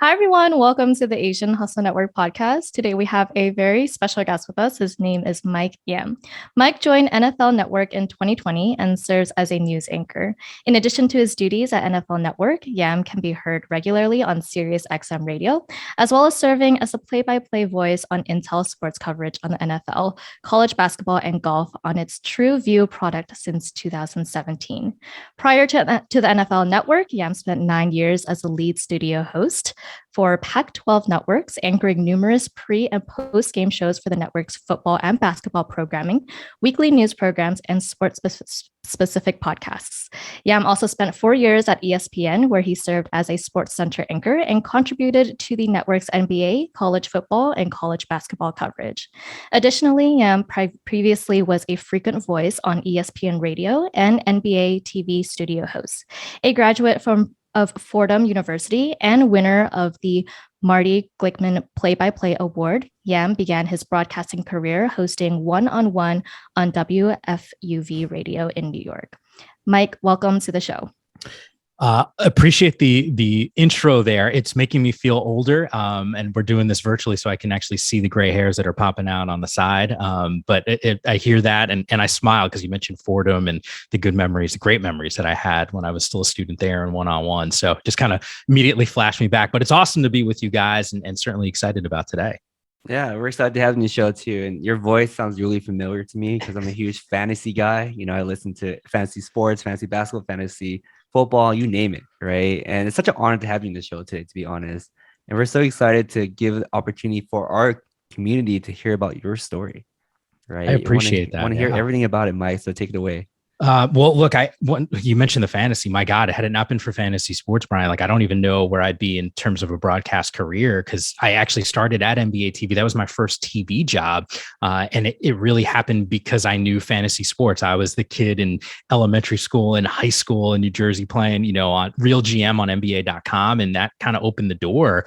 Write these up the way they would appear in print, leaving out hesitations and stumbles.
Hi, everyone. Welcome to the Asian Hustle Network podcast. Today, we have a very special guest with us. His name is Mike Yam. Mike joined NFL Network in 2020 and serves as a news anchor. In addition to his duties at NFL Network, Yam can be heard regularly on SiriusXM radio, as well as serving as a play-by-play voice on Intel sports coverage on the NFL, college basketball, and golf on its True View product since 2017. Prior to the NFL Network, Yam spent 9 years as a lead studio host for Pac-12 Networks, anchoring numerous pre- and post-game shows for the network's football and basketball programming, weekly news programs, and sports-specific podcasts. Yam also spent 4 years at ESPN, where he served as a SportsCenter anchor and contributed to the network's NBA, college football, and college basketball coverage. Additionally, Yam previously was a frequent voice on ESPN radio and NBA TV studio host. A graduate of Fordham University and winner of the Marty Glickman Play-by-Play Award, Yam began his broadcasting career hosting one-on-one on WFUV radio in New York. Mike, welcome to the show. Appreciate the intro there. It's making me feel older, and we're doing this virtually, so I can actually see the gray hairs that are popping out on the side. But I hear that, and I smile because you mentioned Fordham and the good memories, the great memories that I had when I was still a student there and one-on-one. So just kind of immediately flashed me back. But it's awesome to be with you guys, and certainly excited about today. Yeah, we're excited to have you on the show too. And your voice sounds really familiar to me because I'm a huge fantasy guy. I listen to fantasy sports, fantasy basketball, fantasy football, you name it, right? And it's such an honor to have you in the show today, to be honest. And we're so excited to give the opportunity for our community to hear about your story, right? I appreciate that. I want to hear everything about it, Mike. So take it away. Well, look, you mentioned the fantasy. My God, had it not been for fantasy sports, Brian, I don't even know where I'd be in terms of a broadcast career, because I actually started at NBA TV. That was my first TV job. And it really happened because I knew fantasy sports. I was the kid in elementary school and high school in New Jersey playing, on Real GM on NBA.com. And that kind of opened the door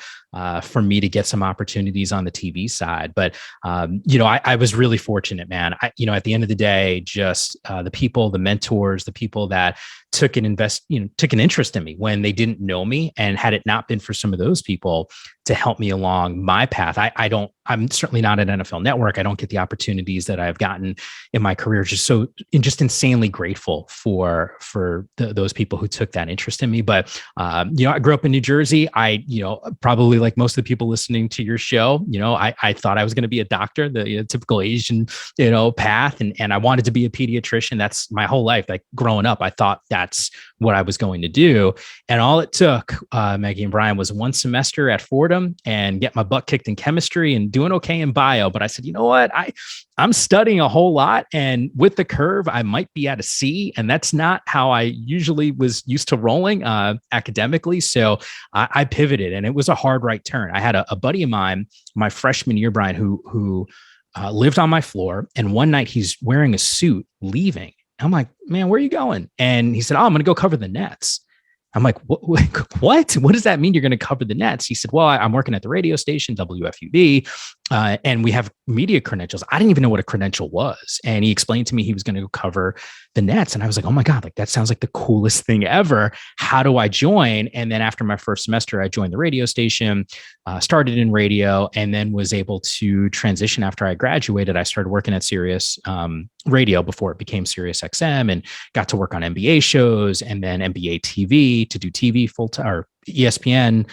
for me to get some opportunities on the TV side. But, I was really fortunate, man. At the end of the day, just the people, the mentors, the people that took an interest in me when they didn't know me, and had it not been for some of those people to help me along my path, I'm certainly not at NFL Network. I don't get the opportunities that I've gotten in my career. Just insanely grateful for those people who took that interest in me. But I grew up in New Jersey. I probably like most of the people listening to your show, I thought I was going to be a doctor, the typical Asian path, and I wanted to be a pediatrician. That's my whole life. Like growing up, I thought that's what I was going to do. And all it took, Maggie and Brian, was one semester at Fordham and get my butt kicked in chemistry and doing okay in bio. But I said, you know what? I'm studying a whole lot, and with the curve, I might be at a C. And that's not how I usually was used to rolling academically. So I pivoted, and it was a hard right turn. I had a buddy of mine, my freshman year, Brian, who lived on my floor. And one night he's wearing a suit leaving. I'm like, man, where are you going? And he said, I'm going to go cover the Nets. I'm like, what? What does that mean? You're going to cover the Nets? He said, well, I'm working at the radio station, WFUV, and we have media credentials. I didn't even know what a credential was. And he explained to me he was going to go cover the Nets. And I was like, oh my God, that sounds like the coolest thing ever. How do I join? And then after my first semester, I joined the radio station, started in radio, and then was able to transition after I graduated. I started working at Sirius radio before it became SiriusXM, and got to work on NBA shows, and then NBA TV to do TV full time, or ESPN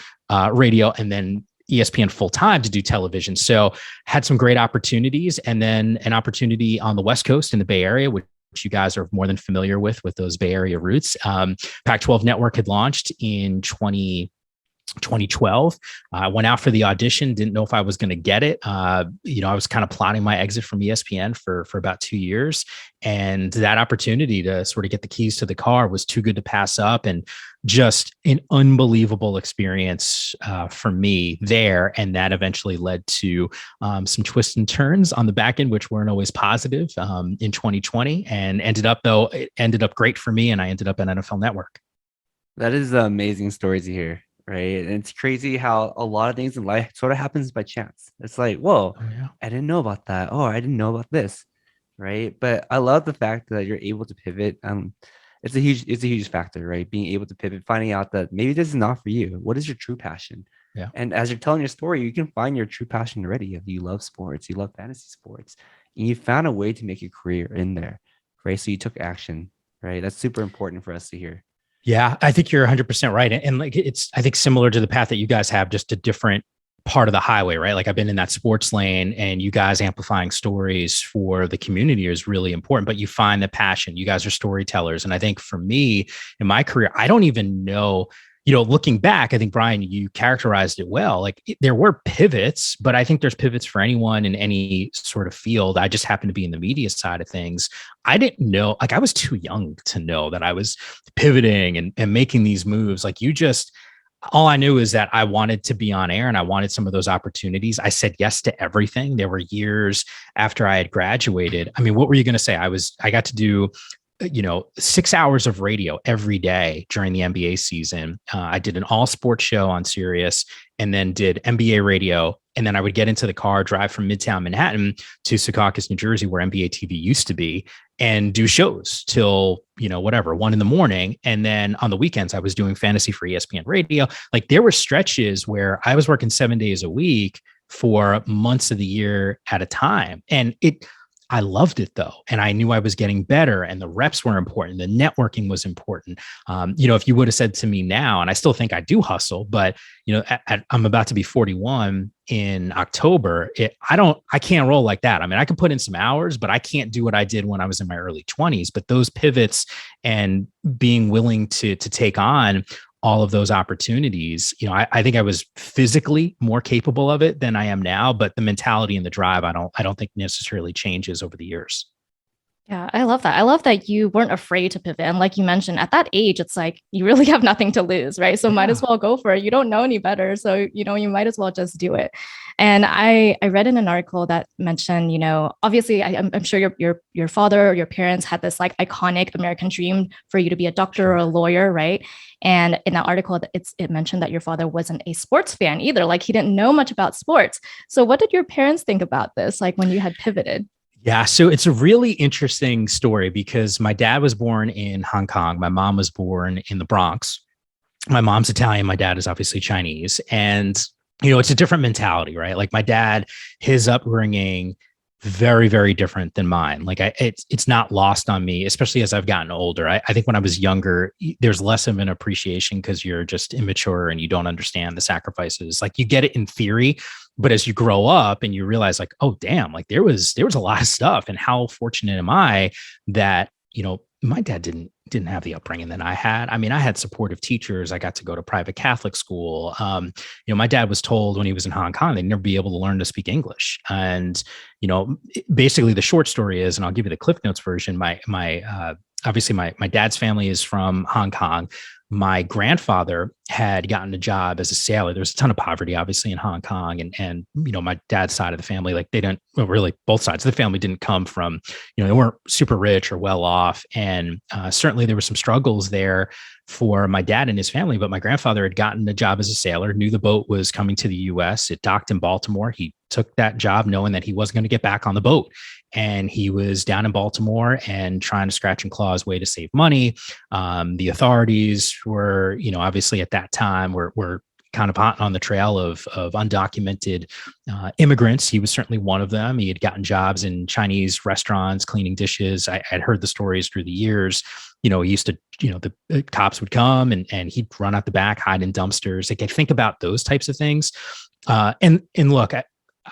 radio, and then ESPN full time to do television. So had some great opportunities, and then an opportunity on the West Coast in the Bay Area, which you guys are more than familiar with those Bay Area roots. Pac-12 Network had launched in 2012. I went out for the audition, didn't know if I was going to get it. I was kind of plotting my exit from ESPN for about 2 years. And that opportunity to sort of get the keys to the car was too good to pass up, and just an unbelievable experience for me there. And that eventually led to some twists and turns on the back end, which weren't always positive in 2020, and ended up great for me. And I ended up at NFL Network. That is an amazing story to hear. Right. And it's crazy how a lot of things in life sort of happens by chance. It's like, whoa, I didn't know about that. Oh, I didn't know about this. Right. But I love the fact that you're able to pivot. It's a huge factor, right? Being able to pivot, finding out that maybe this is not for you. What is your true passion? Yeah. And as you're telling your story, you can find your true passion already. If you love sports, you love fantasy sports, and you found a way to make a career in there, right? So you took action, right? That's super important for us to hear. Yeah, I think you're 100% right. And like, I think similar to the path that you guys have, just a different part of the highway, right? Like I've been in that sports lane, and you guys amplifying stories for the community is really important, but you find the passion. You guys are storytellers. And I think for me in my career, I don't even know, looking back, I think, Brian, you characterized it well. Like there were pivots, but I think there's pivots for anyone in any sort of field. I just happened to be in the media side of things. I didn't know, like I was too young to know that I was pivoting and making these moves. Like all I knew is that I wanted to be on air and I wanted some of those opportunities. I said yes to everything. There were years after I had graduated. I mean, what were you going to say? I got to do 6 hours of radio every day during the NBA season. I did an all sports show on Sirius, and then did NBA radio. And then I would get into the car, drive from Midtown Manhattan to Secaucus, New Jersey, where NBA TV used to be, and do shows till, 1 a.m. And then on the weekends, I was doing fantasy for ESPN radio. Like there were stretches where I was working 7 days a week for months of the year at a time. And I loved it though. And I knew I was getting better, and the reps were important. The networking was important. If you would have said to me now, and I still think I do hustle, but I'm about to be 41 in October. I can't roll like that. I mean, I can put in some hours, but I can't do what I did when I was in my early 20s. But those pivots and being willing to take on all of those opportunities, I think I was physically more capable of it than I am now, but the mentality and the drive, I don't think necessarily changes over the years. Yeah, I love that. I love that you weren't afraid to pivot. And like you mentioned, at that age, it's like you really have nothing to lose, right? So might as well go for it. You don't know any better. So, you might as well just do it. And I read in an article that mentioned, obviously I'm sure your father or your parents had this like iconic American dream for you to be a doctor or a lawyer, right? And in that article, it mentioned that your father wasn't a sports fan either. Like he didn't know much about sports. So what did your parents think about this? Like when you had pivoted? Yeah, so it's a really interesting story because my dad was born in Hong Kong. My mom was born in the Bronx. My mom's Italian. My dad is obviously Chinese. And, it's a different mentality, right? Like my dad, his upbringing, very, very different than mine. Like it's not lost on me, especially as I've gotten older. I think when I was younger, there's less of an appreciation because you're just immature and you don't understand the sacrifices. Like you get it in theory, but as you grow up and you realize like, oh, damn, like there was a lot of stuff. And how fortunate am I that, my dad didn't have the upbringing that I had. I mean, I had supportive teachers. I got to go to private Catholic school. My dad was told when he was in Hong Kong, they'd never be able to learn to speak English. And, basically the short story is, and I'll give you the Cliff Notes version. Obviously my dad's family is from Hong Kong. My grandfather had gotten a job as a sailor. There's a ton of poverty, obviously, in Hong Kong. And my dad's side of the family, like really both sides of the family didn't come from, they weren't super rich or well off. And certainly there were some struggles there for my dad and his family. But my grandfather had gotten a job as a sailor, knew the boat was coming to the US. It docked in Baltimore. He took that job knowing that he wasn't going to get back on the boat. And he was down in Baltimore and trying to scratch and claw his way to save money. The authorities were, obviously at that time were kind of hot on the trail of undocumented immigrants. He was certainly one of them. He had gotten jobs in Chinese restaurants, cleaning dishes. I had heard the stories through the years. He used to, the cops would come and he'd run out the back, hide in dumpsters. Like I think about those types of things. And look,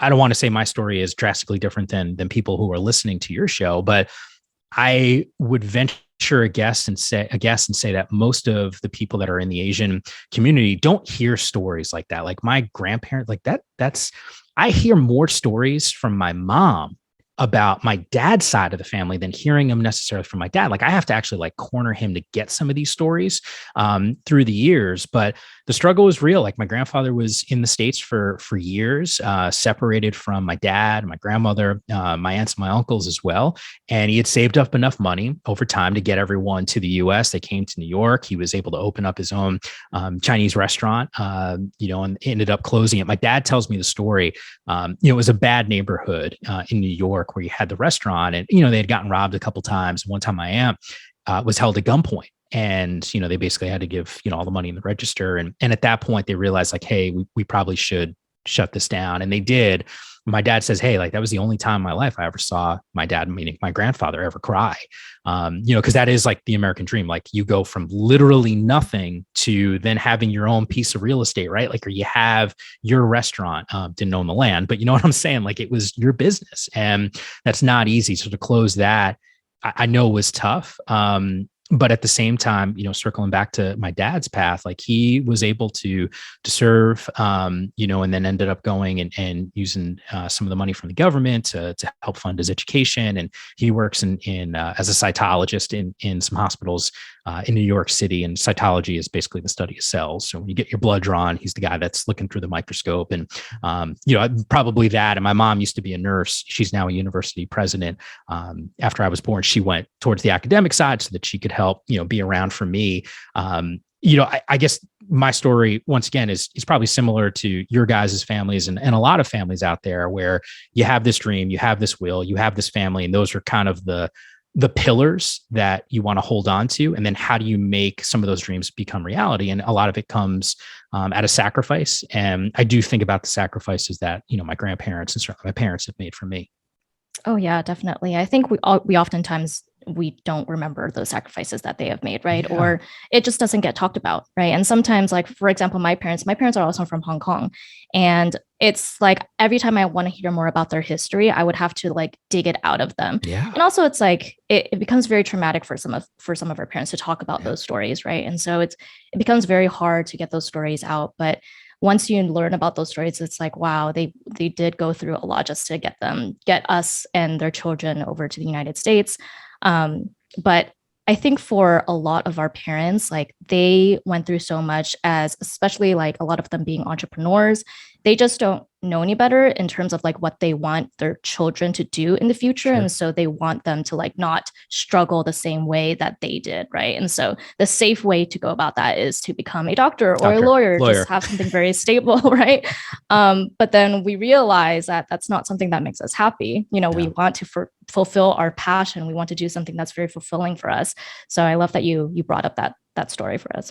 I don't want to say my story is drastically different than people who are listening to your show, but I would venture a guess and say that most of the people that are in the Asian community don't hear stories like that. Like my grandparents, like I hear more stories from my mom about my dad's side of the family than hearing them necessarily from my dad. Like I have to actually like corner him to get some of these stories through the years, but the struggle was real. Like my grandfather was in the States for years, separated from my dad, my grandmother, my aunts, and my uncles as well. And he had saved up enough money over time to get everyone to the US. They came to New York. He was able to open up his own Chinese restaurant, and ended up closing it. My dad tells me the story. It was a bad neighborhood in New York where you had the restaurant, and they had gotten robbed a couple times. One time my aunt was held at gunpoint And, they basically had to give, all the money in the register. And at that point they realized like, hey, we probably should shut this down. And they did. My dad says, hey, like that was the only time in my life I ever saw my dad, meaning my grandfather, ever cry. Because that is like the American dream. Like you go from literally nothing to then having your own piece of real estate, right? Like, or you have your restaurant, didn't own the land, but you know what I'm saying? Like it was your business, and that's not easy. So to close that, I know was tough. But at the same time, circling back to my dad's path, like he was able to serve, and then ended up going and using some of the money from the government to help fund his education. And he works in as a cytologist in some hospitals in New York City. And cytology is basically the study of cells. So when you get your blood drawn, he's the guy that's looking through the microscope. And probably that. And my mom used to be a nurse. She's now a university president. After I was born, she went towards the academic side so that she could help, be around for me. I guess my story, once again, is probably similar to your guys' families and a lot of families out there where you have this dream, you have this will, you have this family, and those are kind of the pillars that you want to hold on to. And then how do you make some of those dreams become reality? And a lot of it comes at a sacrifice. And I do think about the sacrifices that, my grandparents and certainly my parents have made for me. Oh yeah, definitely. I think we oftentimes we don't remember those sacrifices that they have made, right? Yeah. Or it just doesn't get talked about, right? And sometimes, like for example, my parents are also from Hong Kong, and it's like every time I want to hear more about their history, I would have to like dig it out of them. Yeah. And also, it's like it becomes very traumatic for some of our parents to talk about those stories, right? And so it becomes very hard to get those stories out, but once you learn about those stories, it's like, wow, they did go through a lot just to get us and their children over to the United States. But I think for a lot of our parents, like they went through so much, as especially like a lot of them being entrepreneurs, they just don't know any better in terms of like what they want their children to do in the future. Sure. And so they want them to like not struggle the same way that they did. Right. And so the safe way to go about that is to become a doctor or a lawyer, just have something very stable. Right. But then we realize that that's not something that makes us happy. We want to fulfill our passion. We want to do something that's very fulfilling for us. So I love that you brought up that story for us.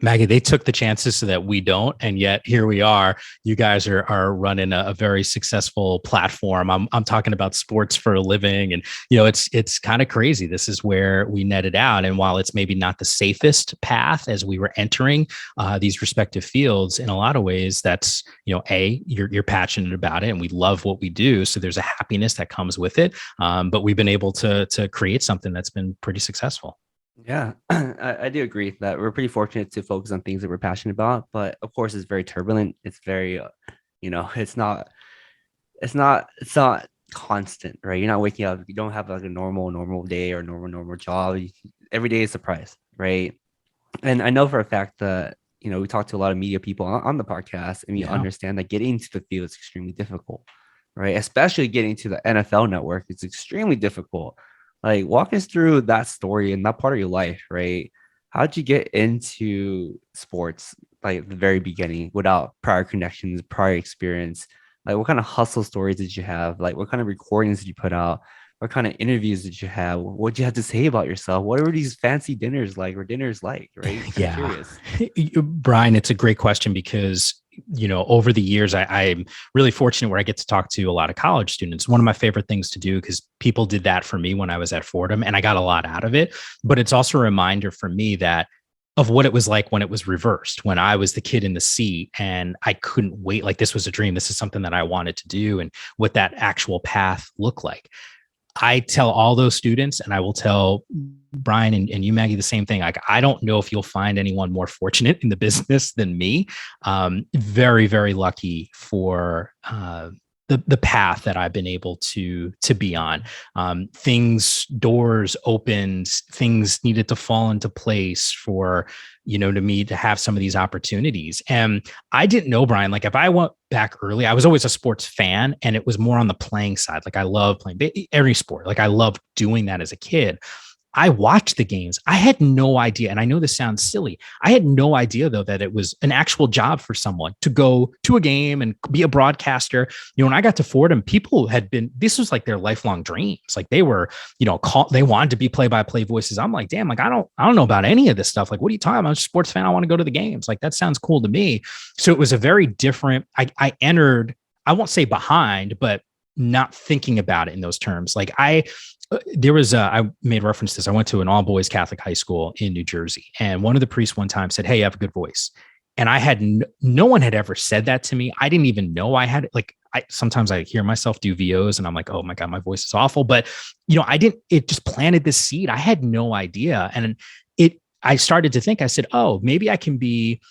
Maggie, they took the chances so that we don't, and yet here we are. You guys are running a very successful platform. I'm talking about sports for a living, and it's kind of crazy. This is where we netted out, and while it's maybe not the safest path as we were entering these respective fields, in a lot of ways, that's you're passionate about it, and we love what we do. So there's a happiness that comes with it. But we've been able to create something that's been pretty successful. Yeah, I do agree that we're pretty fortunate to focus on things that we're passionate about, but of course it's very turbulent. It's very, it's not constant, right? You're not waking up. You don't have like a normal day or normal job. Every day is a surprise, right? And I know for a fact that, we talk to a lot of media people on the podcast, and we understand that getting into the field is extremely difficult, right? Especially getting to the NFL network, it's extremely difficult. Like, walk us through that story and that part of your life, right? How did you get into sports, like at the very beginning, without prior connections, prior experience? Like, what kind of hustle stories did you have? Like, what kind of recordings did you put out? What kind of interviews did you have? What did you have to say about yourself? What were these fancy dinners like, right? Yeah. Curious. Brian, it's a great question because, over the years, I'm really fortunate where I get to talk to a lot of college students. One of my favorite things to do, because people did that for me when I was at Fordham, and I got a lot out of it. But it's also a reminder for me that of what it was like when it was reversed, when I was the kid in the seat and I couldn't wait. Like, this was a dream. This is something that I wanted to do, and what that actual path looked like. I tell all those students, and I will tell Brian and you, Maggie, the same thing. Like, I don't know if you'll find anyone more fortunate in the business than me. Very, very lucky for the path that I've been able to be on. Doors opened, things needed to fall into place for, to me to have some of these opportunities. And I didn't know, Brian, like if I went back early, I was always a sports fan, and it was more on the playing side. Like, I love playing every sport. Like, I loved doing that as a kid. I watched the games. I had no idea. And I know this sounds silly. I had no idea, though, that it was an actual job for someone to go to a game and be a broadcaster. When I got to Fordham, people this was like their lifelong dreams. Like they were, they wanted to be play-by-play voices. I'm like, damn, like, I don't know about any of this stuff. Like, what are you talking about? I'm a sports fan. I want to go to the games. Like, that sounds cool to me. So it was a very different, I entered, I won't say behind, but not thinking about it in those terms. Like I made reference to this. I went to an all boys Catholic high school in New Jersey, and one of the priests one time said, "Hey, you have a good voice." And I had no one had ever said that to me. I didn't even know I had it. Like sometimes I hear myself do VOs and I'm like, oh my God, my voice is awful. But it just planted this seed. I had no idea. And I started to think, I said, oh, maybe I can be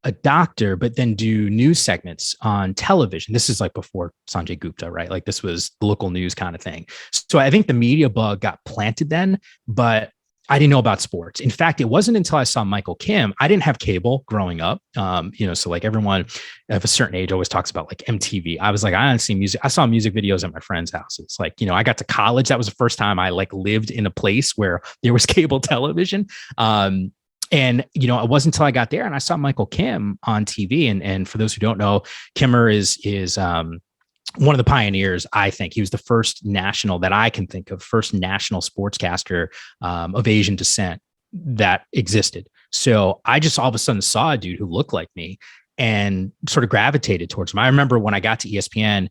a doctor, but then do news segments on television. This is like before Sanjay Gupta, right? Like this was local news kind of thing. So I think the media bug got planted then, but I didn't know about sports. In fact, it wasn't until I saw Michael Kim. I didn't have cable growing up. So like everyone of a certain age always talks about like MTV. I was like, I didn't see music. I saw music videos at my friends' houses. Like, I got to college. That was the first time I like lived in a place where there was cable television. And, it wasn't until I got there and I saw Michael Kim on TV. And for those who don't know, Kimmer is one of the pioneers. I think he was the first national that I can think of, first national sportscaster of Asian descent that existed. So I just all of a sudden saw a dude who looked like me and sort of gravitated towards him. I remember when I got to ESPN,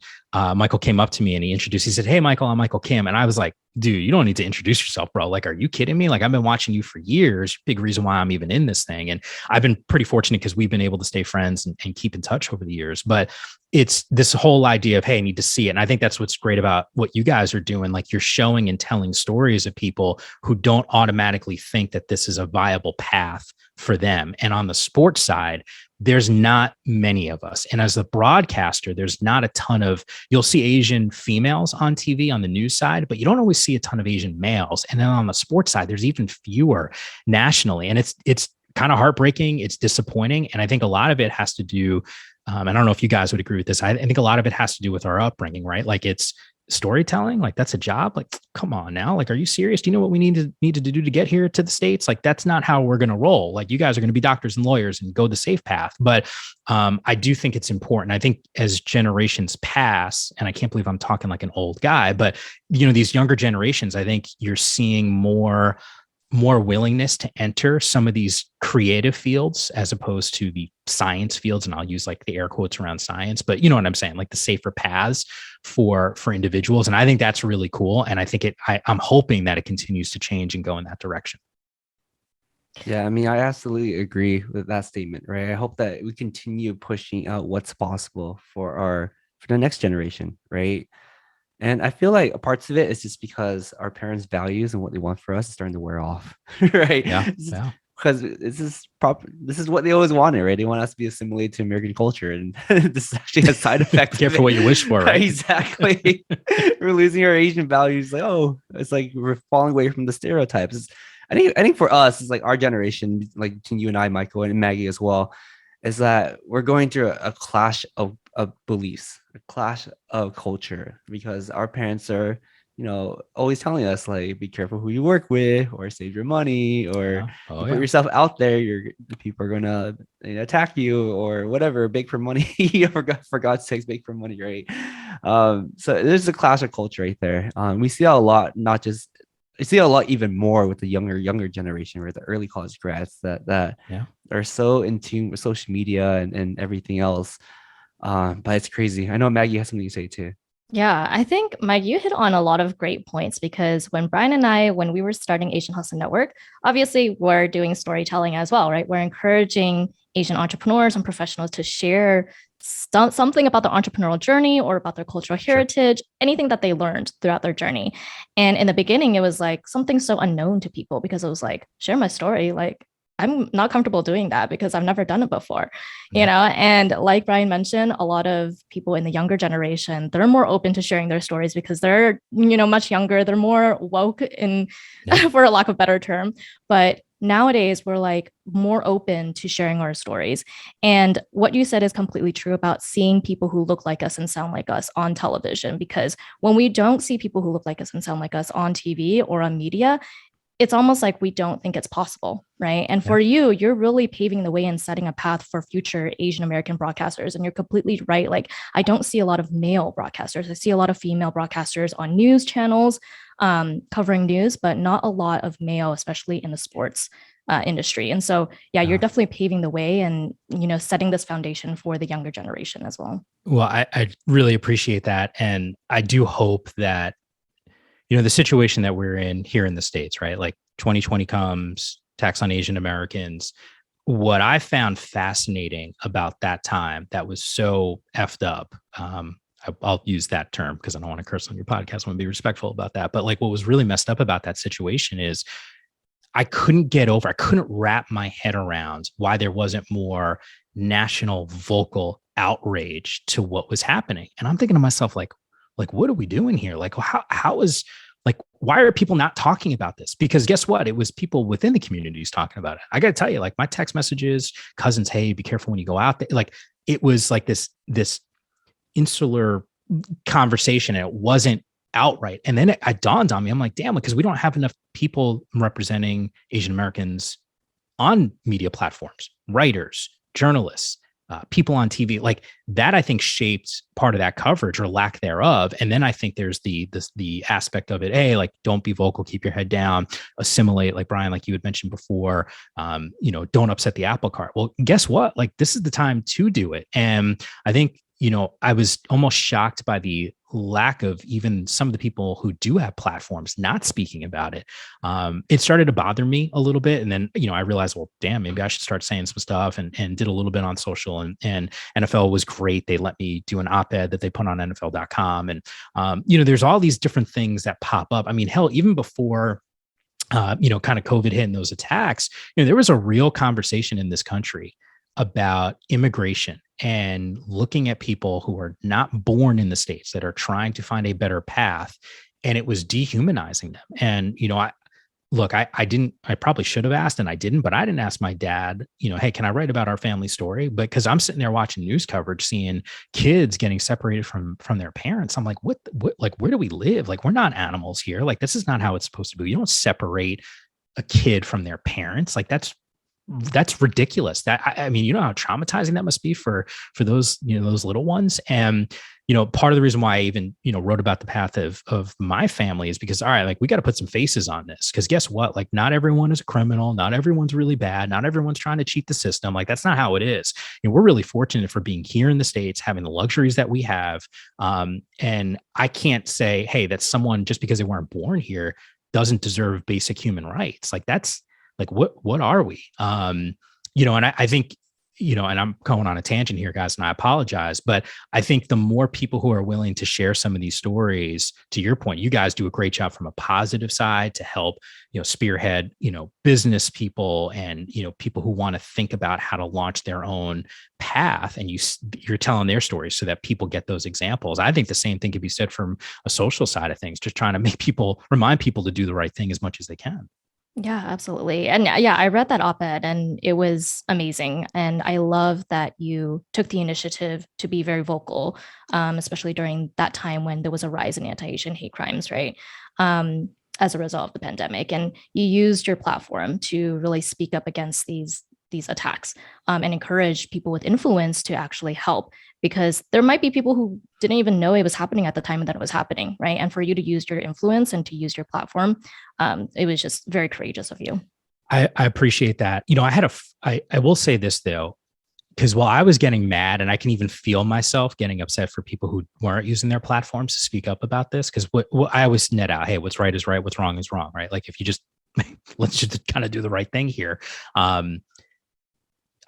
Michael came up to me and he said, "Hey, Michael, I'm Michael Kim." And I was like, dude, you don't need to introduce yourself, bro. Like, are you kidding me? Like, I've been watching you for years. Big reason why I'm even in this thing. And I've been pretty fortunate because we've been able to stay friends and keep in touch over the years. But it's this whole idea of, hey, I need to see it. And I think that's what's great about what you guys are doing. Like you're showing and telling stories of people who don't automatically think that this is a viable path for them. And on the sports side, there's not many of us. And as a broadcaster, there's not a ton of, you'll see Asian females on TV on the news side, but you don't always see a ton of Asian males. And then on the sports side, there's even fewer nationally. And it's kind of heartbreaking. It's disappointing. And I think a lot of it has to do, I don't know if you guys would agree with this. I think a lot of it has to do with our upbringing, right? Like it's storytelling, like that's a job. Like, come on now. Like, are you serious? Do you know what we need to do to get here to the States? Like, that's not how we're going to roll. Like, you guys are going to be doctors and lawyers and go the safe path. But I do think it's important. I think as generations pass, and I can't believe I'm talking like an old guy, but these younger generations, I think you're seeing more willingness to enter some of these creative fields as opposed to the science fields. And I'll use like the air quotes around science, but you know what I'm saying? Like the safer paths for individuals. And I think that's really cool. And I think I'm hoping that it continues to change and go in that direction. Yeah, I mean, I absolutely agree with that statement, right? I hope that we continue pushing out what's possible for the next generation, right? And I feel like parts of it is just because our parents' values and what they want for us is starting to wear off, right? Yeah. Because this is what they always wanted, right? They want us to be assimilated to American culture, and this is actually a side effect. Careful what you wish for, right? Exactly. We're losing our Asian values. Like, it's like we're falling away from the stereotypes. I think for us, it's like our generation, like between you and I, Michael, and Maggie as well, is that we're going through a clash of beliefs, a clash of culture, because our parents are, always telling us like, be careful who you work with, or save your money, or put yourself out there. People are gonna attack you, or whatever. Bake for money. for God's sakes, bake for money, right? So there's a clash of culture right there. We see a lot, I see a lot even more with the younger generation, right? The early college grads that are so in tune with social media and everything else. But it's crazy. I know Maggie has something to say too. Yeah, I think, Mike, you hit on a lot of great points, because when Brian and I, when we were starting Asian Hustle Network, obviously we're doing storytelling as well, right? We're encouraging Asian entrepreneurs and professionals to share something about their entrepreneurial journey or about their cultural heritage, anything that they learned throughout their journey. And in the beginning, it was like something so unknown to people, because it was like, share my story. Like, I'm not comfortable doing that because I've never done it before, and like Brian mentioned, a lot of people in the younger generation, they're more open to sharing their stories because they're, much younger. They're more woke for a lack of a better term. But nowadays we're like more open to sharing our stories. And what you said is completely true about seeing people who look like us and sound like us on television, because when we don't see people who look like us and sound like us on TV or on media, it's almost like we don't think it's possible, right? And for you, you're really paving the way and setting a path for future Asian American broadcasters. And you're completely right. Like, I don't see a lot of male broadcasters. I see a lot of female broadcasters on news channels covering news, but not a lot of male, especially in the sports industry. And so, yeah, you're definitely paving the way and, setting this foundation for the younger generation as well. Well, I really appreciate that. And I do hope that, the situation that we're in here in the States, right? Like 2020 comes, tax on Asian Americans. What I found fascinating about that time that was so effed up, I'll use that term because I don't want to curse on your podcast. I want to be respectful about that. But like what was really messed up about that situation is I couldn't wrap my head around why there wasn't more national vocal outrage to what was happening. And I'm thinking to myself, like, what are we doing here? Like, why are people not talking about this? Because guess what? It was people within the communities talking about it. I got to tell you, like my text messages, cousins, hey, be careful when you go out there. Like it was like this insular conversation, and it wasn't outright. And then it dawned on me, I'm like, damn, because we don't have enough people representing Asian Americans on media platforms, writers, journalists, people on TV, like that, I think shaped part of that coverage or lack thereof. And then I think there's the aspect of it. Hey, like, don't be vocal, keep your head down, assimilate, like Brian, like you had mentioned before, don't upset the apple cart. Well, guess what? Like, this is the time to do it. And I think, I was almost shocked by the lack of even some of the people who do have platforms not speaking about it. It started to bother me a little bit. And then, I realized, well, damn, maybe I should start saying some stuff and did a little bit on social, and NFL was great. They let me do an op-ed that they put on NFL.com. And, there's all these different things that pop up. I mean, hell, even before, kind of COVID hit and those attacks, there was a real conversation in this country about immigration and looking at people who are not born in the States that are trying to find a better path. And it was dehumanizing them. And, I probably should have asked and I didn't, but I didn't ask my dad, hey, can I write about our family story? Because I'm sitting there watching news coverage, seeing kids getting separated from their parents. I'm like, what, like, where do we live? Like, we're not animals here. Like, this is not how it's supposed to be. You don't separate a kid from their parents. Like, that's ridiculous. That, I mean, how traumatizing that must be for those, those little ones. And, part of the reason why I even, wrote about the path of my family is because, all right, like we got to put some faces on this. Cause guess what? Like not everyone is a criminal. Not everyone's really bad. Not everyone's trying to cheat the system. Like that's not how it is. We're really fortunate for being here in the States, having the luxuries that we have. And I can't say, hey, that someone just because they weren't born here doesn't deserve basic human rights. Like that's, like, what are we? And I think, and I'm going on a tangent here, guys, and I apologize, but I think the more people who are willing to share some of these stories, to your point, you guys do a great job from a positive side to help, spearhead, business people and, people who want to think about how to launch their own path. And you're telling their stories so that people get those examples. I think the same thing could be said from a social side of things, just trying to remind people to do the right thing as much as they can. Yeah, absolutely. And yeah, I read that op-ed and it was amazing. And I love that you took the initiative to be very vocal, especially during that time when there was a rise in anti-Asian hate crimes, right? As a result of the pandemic. And you used your platform to really speak up against these attacks and encourage people with influence to actually help, because there might be people who didn't even know it was happening at the time that it was happening, right? And for you to use your influence and to use your platform, it was just very courageous of you. I appreciate that. I will say this though, because while I was getting mad, and I can even feel myself getting upset for people who weren't using their platforms to speak up about this, because what I always net out, hey, what's right is right, what's wrong is wrong, right? Like if you just let's just kind of do the right thing here.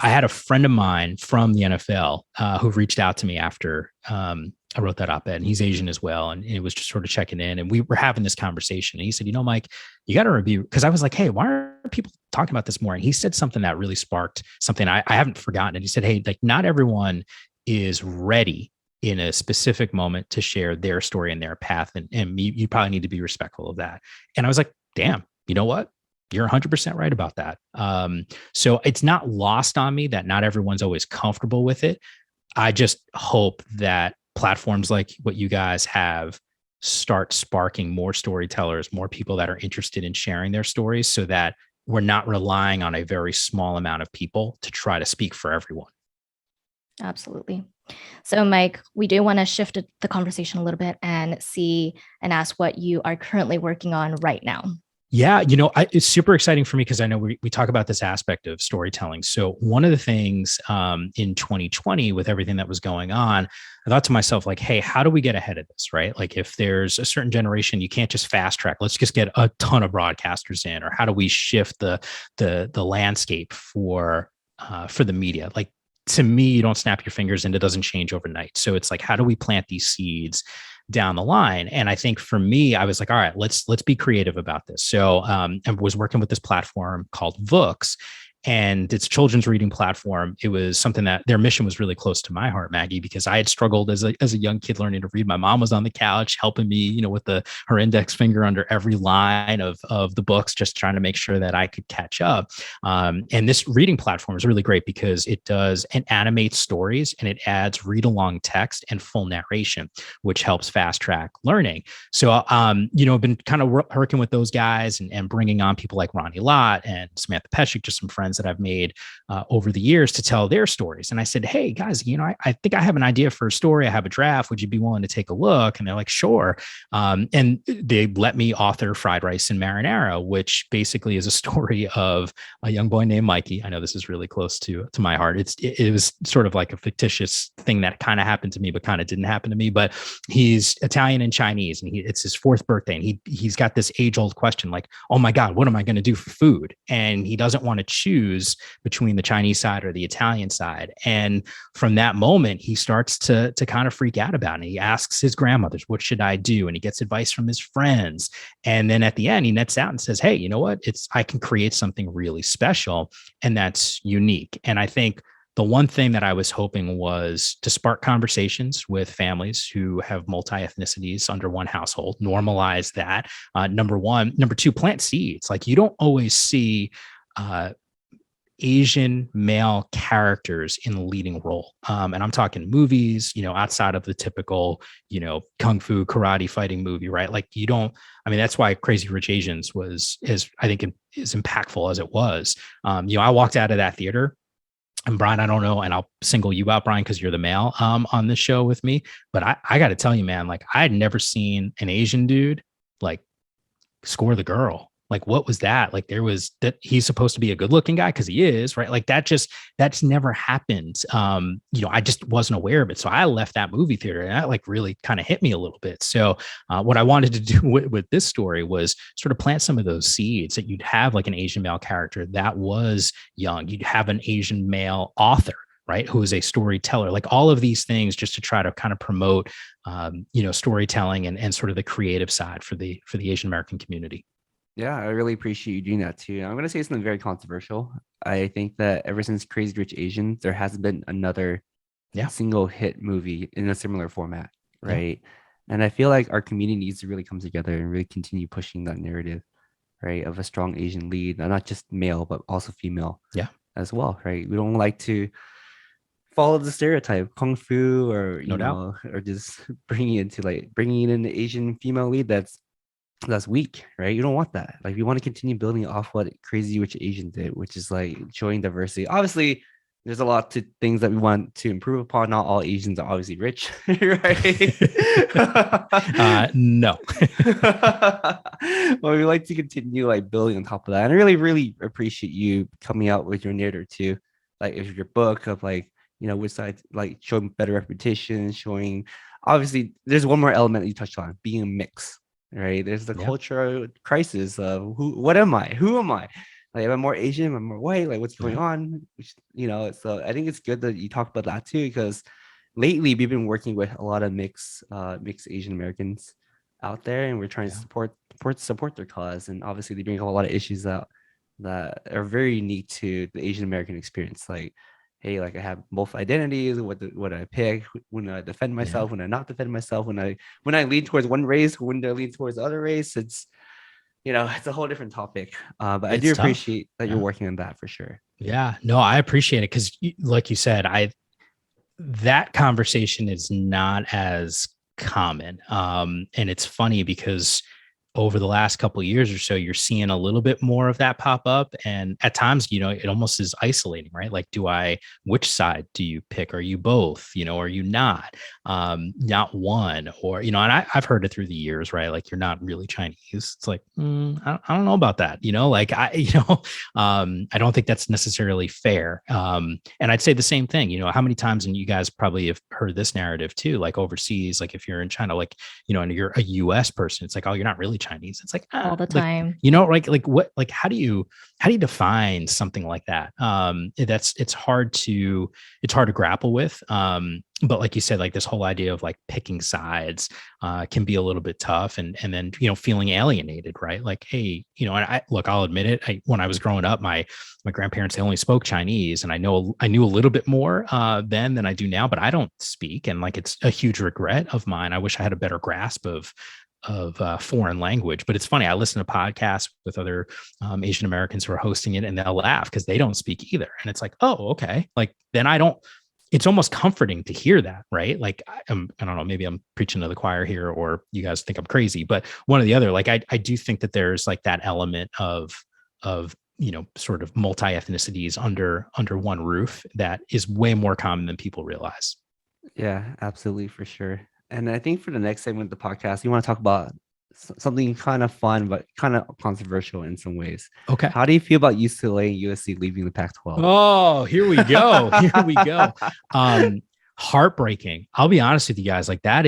I had a friend of mine from the NFL who reached out to me after I wrote that op-ed, and he's Asian as well. And it was just sort of checking in, and we were having this conversation. And he said, Mike, you got to review, because I was like, hey, why aren't people talking about this more? And he said something that really sparked something I haven't forgotten. And he said, hey, like not everyone is ready in a specific moment to share their story and their path. And you probably need to be respectful of that. And I was like, damn, you know what? You're 100% right about that. So it's not lost on me that not everyone's always comfortable with it. I just hope that platforms like what you guys have start sparking more storytellers, more people that are interested in sharing their stories, so that we're not relying on a very small amount of people to try to speak for everyone. Absolutely. So, Mike, we do want to shift the conversation a little bit and see and ask what you are currently working on right now. Yeah, it's super exciting for me because I know we talk about this aspect of storytelling. So one of the things in 2020 with everything that was going on, I thought to myself, like, hey, how do we get ahead of this, right? Like if there's a certain generation, you can't just fast track. Let's just get a ton of broadcasters in, or how do we shift the landscape for the media? Like, to me, you don't snap your fingers and it doesn't change overnight. So it's like, how do we plant these seeds down the line? And I think for me, I was like, all right, let's be creative about this. So I was working with this platform called Vooks, and it's a children's reading platform. It was something that their mission was really close to my heart, Maggie, because I had struggled as a young kid learning to read. My mom was on the couch helping me, with her index finger under every line of the books, just trying to make sure that I could catch up. And this reading platform is really great because it does and animates stories, and it adds read along text and full narration, which helps fast track learning. So, I've been kind of working with those guys and bringing on people like Ronnie Lott and Samantha Peshik, just some friends that I've made over the years to tell their stories. And I said, hey guys, I think I have an idea for a story. I have a draft. Would you be willing to take a look? And they're like, sure. And they let me author Fried Rice and Marinara, which basically is a story of a young boy named Mikey. I know this is really close to my heart. It was sort of like a fictitious thing that kind of happened to me, but kind of didn't happen to me. But he's Italian and Chinese, and it's his 4th birthday. And he's got this age-old question like, oh my God, what am I going to do for food? And he doesn't want to choose between the Chinese side or the Italian side. And from that moment, he starts to kind of freak out about it. He asks his grandmothers, what should I do? And he gets advice from his friends. And then at the end, he nets out and says, hey, you know what? I can create something really special, and that's unique. And I think the one thing that I was hoping was to spark conversations with families who have multi-ethnicities under one household, normalize that. Number one. Number two, plant seeds. Like, you don't always see Asian male characters in the leading role. And I'm talking movies, outside of the typical, kung fu karate fighting movie, right? Like, that's why Crazy Rich Asians was as impactful as it was. I walked out of that theater, and Brian, I don't know, and I'll single you out, Brian, because you're the male on this show with me. But I got to tell you, man, like, I had never seen an Asian dude like score the girl. Like, what was that? Like, there was that he's supposed to be a good looking guy because he is, right? Like, that's never happened. I just wasn't aware of it. So I left that movie theater, and that like really kind of hit me a little bit. So what I wanted to do with this story was sort of plant some of those seeds, that you'd have like an Asian male character that was young. You'd have an Asian male author, right, who is a storyteller, like all of these things, just to try to kind of promote, storytelling and sort of the creative side for the Asian American community. Yeah, I really appreciate you doing that too. I'm going to say something very controversial. I think that ever since Crazy Rich Asians, there hasn't been another single hit movie in a similar format, right? Yeah. And I feel like our community needs to really come together and really continue pushing that narrative, right, of a strong Asian lead, not just male, but also female as well, right? We don't like to follow the stereotype, kung fu, or, or just bringing in the Asian female lead that's weak, right? You don't want that. Like, we want to continue building off what Crazy Rich Asian did, which is like showing diversity. Obviously, there's a lot to things that we want to improve upon. Not all Asians are obviously rich, right? No. But we like to continue like building on top of that. And I really, really appreciate you coming out with your narrative too. Like, if your book of like, which side, like showing better reputation, showing, obviously there's one more element that you touched on, being a mix. Right, there's the cultural crisis of what am I? Who am I? Like, am I more Asian? Am I more white? Like, what's going on? Which, so I think it's good that you talk about that too, because lately we've been working with a lot of mixed Asian Americans out there, and we're trying to support their cause. And obviously they bring up a lot of issues that are very unique to the Asian American experience. Like, hey, like, I have both identities. What do I pick? When I defend myself, when I not defend myself, when I lean towards one race, when do I lean towards the other race? It's, it's a whole different topic. But I do appreciate that you're working on that for sure. Yeah, no, I appreciate it, because like you said, that conversation is not as common. And it's funny because over the last couple of years or so, you're seeing a little bit more of that pop up. And at times, it almost is isolating, right? Like, which side do you pick? Are you both, are you not one, or, and I've heard it through the years, right? Like, you're not really Chinese. It's like, I don't know about that. I don't think that's necessarily fair. And I'd say the same thing, how many times, and you guys probably have heard this narrative too, like overseas, like if you're in China, like, and you're a US person, it's like, oh, you're not really Chinese. It's like all the time, like how do you define something like that? It's hard to grapple with. But like you said, like this whole idea of like picking sides can be a little bit tough, and then feeling alienated, right? Like, hey, and I'll admit it. When I was growing up, my grandparents, they only spoke Chinese, and I knew a little bit more then than I do now, but I don't speak, and like it's a huge regret of mine. I wish I had a better grasp of foreign language. But it's funny, I listen to podcasts with other Asian Americans who are hosting it, and they'll laugh because they don't speak either. And it's like, oh, okay. Like, then it's almost comforting to hear that, right? Like, I don't know, maybe I'm preaching to the choir here, or you guys think I'm crazy, but one or the other. Like, I do think that there's like that element of sort of multi-ethnicities under one roof that is way more common than people realize. Yeah, absolutely, for sure. And I think for the next segment of the podcast, you want to talk about something kind of fun, but kind of controversial in some ways. Okay. How do you feel about UCLA and USC leaving the Pac-12? Oh, here we go. Here we go. Heartbreaking. I'll be honest with you guys. Like, that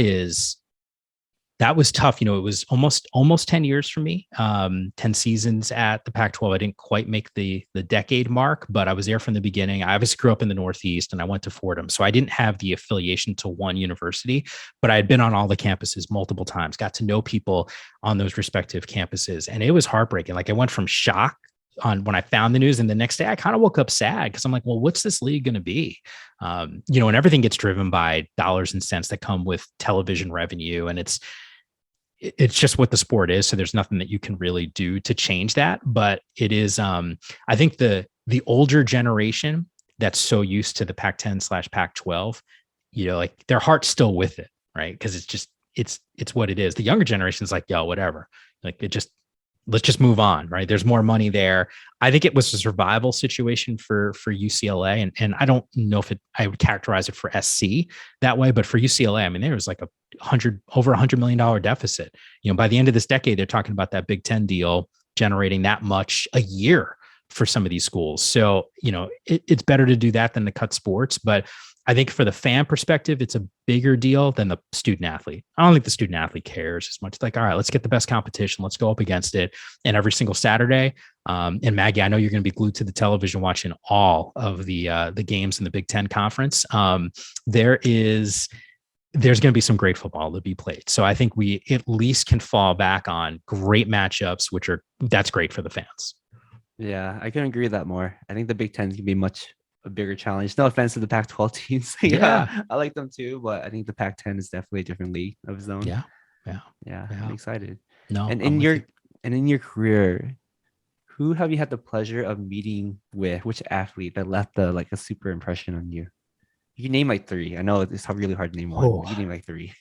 was tough. It was almost 10 years for me. 10 seasons at the Pac-12. I didn't quite make the decade mark, but I was there from the beginning. I obviously grew up in the Northeast, and I went to Fordham. So I didn't have the affiliation to one university, but I had been on all the campuses multiple times, got to know people on those respective campuses. And it was heartbreaking. Like, I went from shock on when I found the news, and the next day I kind of woke up sad because I'm like, well, what's this league going to be? And everything gets driven by dollars and cents that come with television revenue. And it's just what the sport is. So there's nothing that you can really do to change that. But it is, I think the older generation that's so used to the Pac-10/Pac-12, like their heart's still with it, right? Because it's what it is. The younger generation is like, yo, whatever. Like, let's just move on, right? There's more money there. I think it was a survival situation for UCLA. And I don't know if I would characterize it for SC that way, but for UCLA, I mean, there was like over $100 million deficit. By the end of this decade, they're talking about that Big Ten deal generating that much a year for some of these schools. So, it's better to do that than to cut sports. But I think for the fan perspective, it's a bigger deal than the student athlete. I don't think the student athlete cares as much. It's like, all right, let's get the best competition. Let's go up against it. And every single Saturday, and Maggie, I know you're going to be glued to the television watching all of the games in the Big Ten Conference. There's going to be some great football to be played. So I think we at least can fall back on great matchups, that's great for the fans. Yeah, I couldn't agree with that more. I think the Big Ten can be a bigger challenge. No offense to the Pac-12 teams. Yeah, I like them too, but I think the Pac-10 is definitely a different league of its own. Yeah. I'm excited. No, and in your career, who have you had the pleasure of meeting with? Which athlete that left a super impression on you? You can name like three. I know it's really hard to name one. You can name like three.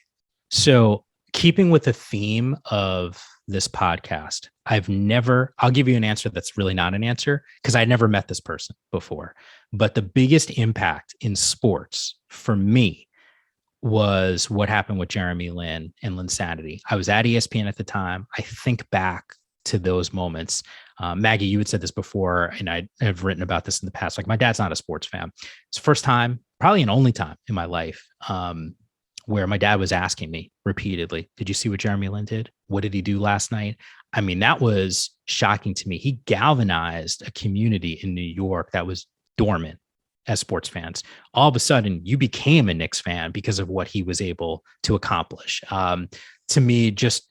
So, keeping with the theme of this podcast, I'll give you an answer that's really not an answer because I never met this person before. But the biggest impact in sports for me was what happened with Jeremy Lin and Linsanity. I was at ESPN at the time. I think back to those moments. Maggie, you had said this before, and I have written about this in the past. Like, my dad's not a sports fan. It's the first time, probably an only time in my life, where my dad was asking me repeatedly, did you see what Jeremy Lin did? What did he do last night? I mean, that was shocking to me. He galvanized a community in New York that was dormant as sports fans. All of a sudden, you became a Knicks fan because of what he was able to accomplish. To me, just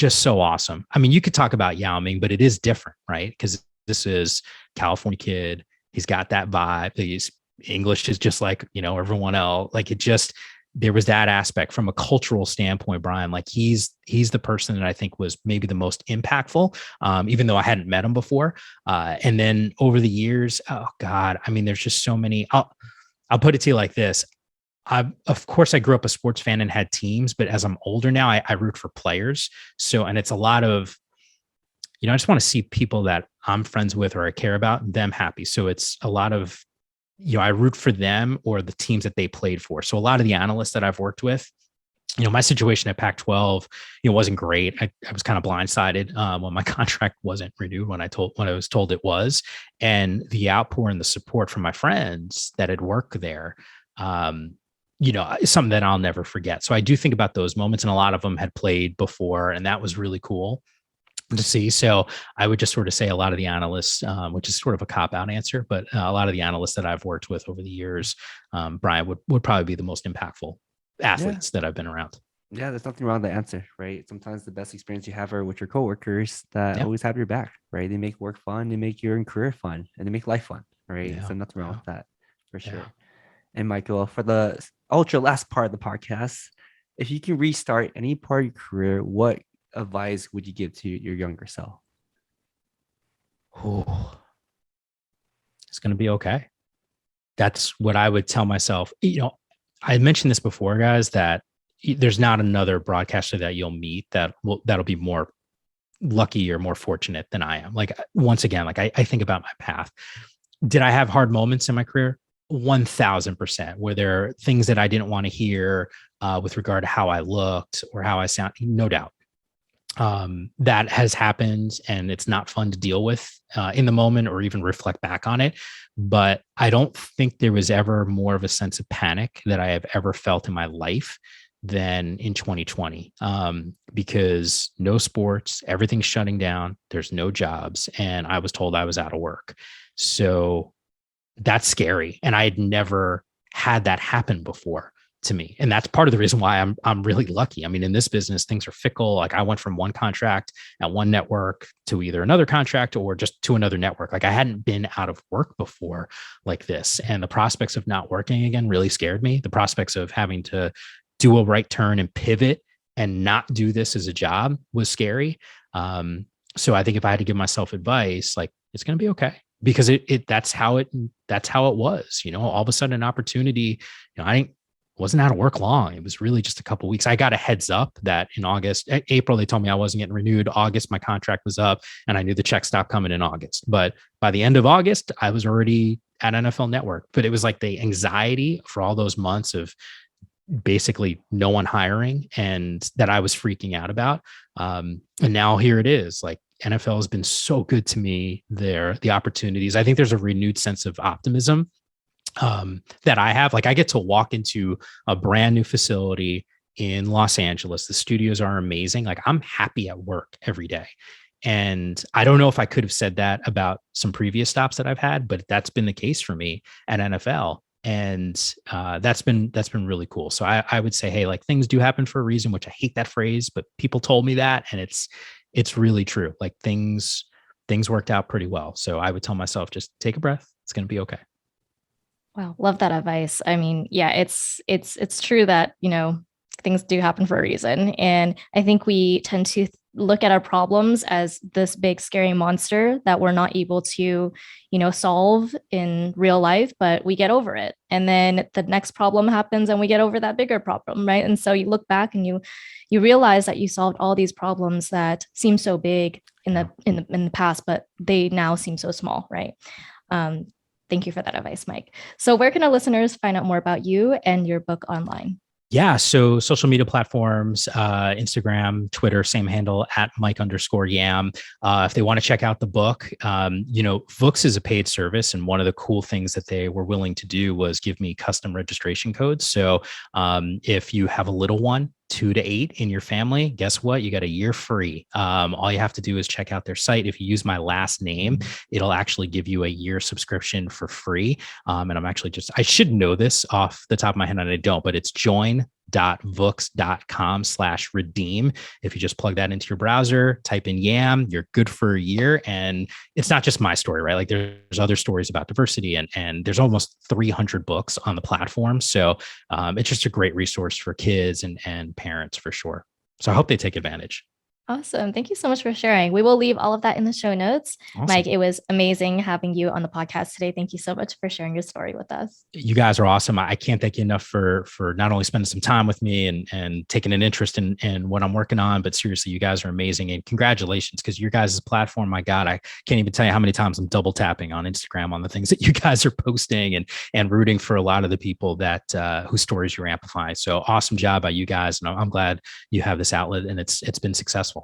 so awesome. I mean, you could talk about Yao Ming, but it is different, right? Because this is California kid. He's got that vibe. His English is just like, everyone else. Like, there was that aspect from a cultural standpoint, Brian. Like, he's the person that I think was maybe the most impactful, even though I hadn't met him before. And then over the years, oh God, I mean, there's just so many. I'll put it to you like this. Of course, I grew up a sports fan and had teams, but as I'm older now, I root for players. So, and it's a lot of, I just want to see people that I'm friends with or I care about, them happy. So it's a lot of, I root for them or the teams that they played for. So a lot of the analysts that I've worked with, my situation at Pac-12, wasn't great. I was kind of blindsided when my contract wasn't renewed when I was told it was, and the outpour and the support from my friends that had worked there, is something that I'll never forget. So I do think about those moments, and a lot of them had played before, and that was really cool to see. So I would just sort of say a lot of the analysts, which is sort of a cop-out answer, but a lot of the analysts that I've worked with over the years, Brian, would probably be the most impactful athletes that I've been around. Yeah, there's nothing wrong with the answer, right? Sometimes the best experience you have are with your coworkers that always have your back, right? They make work fun, they make your career fun, and they make life fun, right? So nothing wrong with that, for sure. And Michael, for the ultra last part of the podcast, if you can restart any part of your career, what advice would you give to your younger self? Oh, it's going to be okay. That's what I would tell myself. I mentioned this before, guys, that there's not another broadcaster that you'll meet that'll be more lucky or more fortunate than I am. Like, once again, like I think about my path. Did I have hard moments in my career? 1000%. Were there things that I didn't want to hear with regard to how I looked or how I sound? No doubt. That has happened, and it's not fun to deal with in the moment or even reflect back on it. But I don't think there was ever more of a sense of panic that I have ever felt in my life than in 2020, because no sports, everything's shutting down. There's no jobs, and I was told I was out of work. So that's scary, and I had never had that happen before to me. And that's part of the reason why I'm really lucky. I mean, in this business, things are fickle. Like, I went from one contract at one network to either another contract or just to another network. Like, I hadn't been out of work before like this. And the prospects of not working again really scared me. The prospects of having to do a right turn and pivot and not do this as a job was scary. So I think if I had to give myself advice, like, it's going to be okay, because that's how it was, all of a sudden an opportunity, I wasn't out of work long. It was really just a couple of weeks. I got a heads up that in April, they told me I wasn't getting renewed. August, my contract was up, and I knew the check stopped coming in August. But by the end of August, I was already at NFL Network. But it was like the anxiety for all those months of basically no one hiring, and that I was freaking out about. And now here it is. Like, NFL has been so good to me there. The opportunities, I think there's a renewed sense of optimism that I have. Like, I get to walk into a brand new facility in Los Angeles. The studios are amazing. Like, I'm happy at work every day. And I don't know if I could have said that about some previous stops that I've had, but that's been the case for me at NFL. And that's been really cool. So I would say, hey, like, things do happen for a reason, which I hate that phrase, but people told me that, and it's really true. Like, things worked out pretty well. So I would tell myself, just take a breath. It's going to be okay. Wow, love that advice. I mean, yeah, it's true that, things do happen for a reason. And I think we tend to look at our problems as this big scary monster that we're not able to, solve in real life, but we get over it. And then the next problem happens and we get over that bigger problem, right? And so you look back and you realize that you solved all these problems that seem so big in the past, but they now seem so small, right? Thank you for that advice, Mike. So where can our listeners find out more about you and your book online? Yeah. So social media platforms, Instagram, Twitter, same handle at Mike_Yam. If they want to check out the book, Vooks is a paid service. And one of the cool things that they were willing to do was give me custom registration codes. So if you have a little one, 2 to 8 in your family, guess what? You got a year free. All you have to do is check out their site. If you use my last name, it'll actually give you a year subscription for free. And I'm actually I should know this off the top of my head, and I don't, but it's join.vooks.com/redeem. If you just plug that into your browser, type in Yam, you're good for a year. And it's not just my story, right? Like, there's other stories about diversity, and there's almost 300 books on the platform. So it's just a great resource for kids and parents, for sure. So I hope they take advantage. Awesome. Thank you so much for sharing. We will leave all of that in the show notes. Awesome. Mike, it was amazing having you on the podcast today. Thank you so much for sharing your story with us. You guys are awesome. I can't thank you enough for not only spending some time with me and taking an interest in what I'm working on, but seriously, you guys are amazing. And congratulations, because your guys' platform, my God, I can't even tell you how many times I'm double tapping on Instagram on the things that you guys are posting and rooting for a lot of the people that whose stories you're amplifying. So awesome job by you guys. And I'm glad you have this outlet and it's been successful.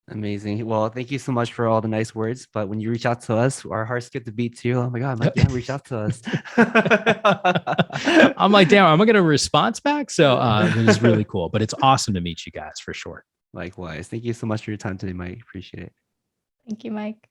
Amazing. Well, thank you so much for all the nice words. But when you reach out to us, our hearts get to beat too. Oh my God, Mike, yeah, reach out to us. I'm like, damn, am I going to response back? So it was really cool, but it's awesome to meet you guys for sure. Likewise. Thank you so much for your time today, Mike. Appreciate it. Thank you, Mike.